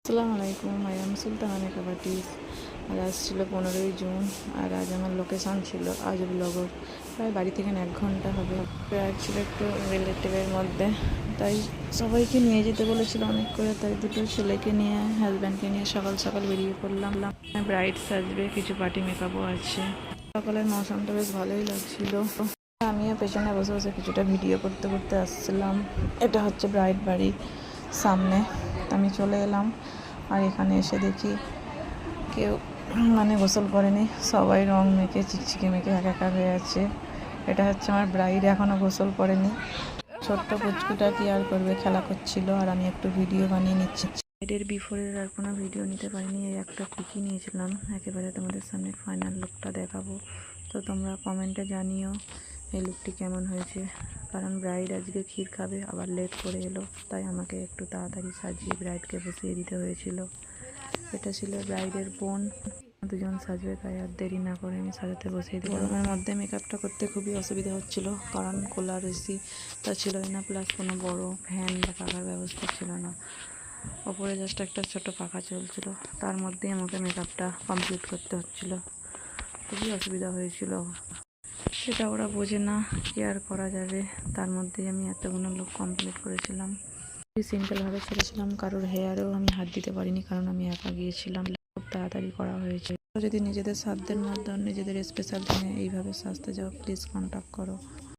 আসসালামু আলাইকুম, I am Sultana makeup artist. আর আজ ছিল 15ই জুন, আর আজ আমার লোকেশন ছিল আজ ব্লগর। প্রায় বাড়ি থেকে 1 ঘন্টা হবে। প্রায় ছিল একটু রিলেটিভের মধ্যে, তাই সবাইকে নিয়ে যেতে বলেছিল অনেক করে, তাই দুটো ছেলেকে নিয়ে হাজব্যান্ডকে নিয়ে সকাল সকাল বেরিয়ে পড়লাম। ব্রাইড সাজবে, কিছু পার্টি মেকআপও আছে। সকালের মৌসুমটা বেশ ভালোই লাগছিল। আমিও পেছনে বসে বসে কিছুটা ভিডিও করতে করতে আসছিলাম। এটা হচ্ছে ব্রাইড বাড়ি সামনে। আমি চলে এলাম, আর এখানে এসে দেখি কেউ গোসল করেনি, সবাই রং মেখে চিকচিকে মেখে একাকার হয়ে আছে। এটা হচ্ছে আমার ব্রাইড, এখনও গোসল করেনি। ছোট্ট পুচকুটা কি আর করবে, খেলা করছিল, আর আমি একটু ভিডিও বানিয়ে নিচ্ছি। ব্রাইডের বিফোরের আর কোনো ভিডিও নিতে পারিনি, এই একটা পিকই নিয়েছিলাম। একেবারে তোমাদের সামনে ফাইনাল লুকটা দেখাবো, তো তোমরা কমেন্টে জানিও এই লুকটি কেমন হয়েছে। কারণ ব্রাইড আজকে ক্ষীর খাবে, আবার লেট করে এলো, তাই আমাকে একটু তাড়াতাড়ি সাজিয়ে ব্রাইডকে বসিয়ে দিতে হয়েছিল। এটা ছিল ব্রাইডের বোন, দুজন সাজবে, তাই আর দেরি না করে আমি সাজাতে বসিয়ে দিই। গরমের মধ্যে মেকআপটা করতে খুবই অসুবিধা হচ্ছিল, কারণ কুলার এসি তা ছিলই না, প্লাস কোনো বড় ফ্যান বা পাখার ব্যবস্থা ছিল না। ওপরে জাস্ট একটা ছোট পাখা চলছিল, তার মধ্যেই আমাকে মেকআপটা কমপ্লিট করতে হচ্ছিল। খুবই অসুবিধা হয়েছিল। সেটা ওরা বোঝে না, কি আর করা যাবে। তার মধ্যেই আমি এতগুলো লুক কমপ্লিট করেছিলাম। খুবই সিম্পলভাবে ছেড়েছিলাম, কারোর হেয়ারেও আমি হাত দিতে পারিনি, কারণ আমি একা গিয়েছিলাম। খুব তাড়াতাড়ি করা হয়েছে। যদি নিজেদের সাধ্যের মধ্যে নিজেদের স্পেশাল দিনে এইভাবে সাজতে যাও, প্লিজ কন্ট্যাক্ট করো।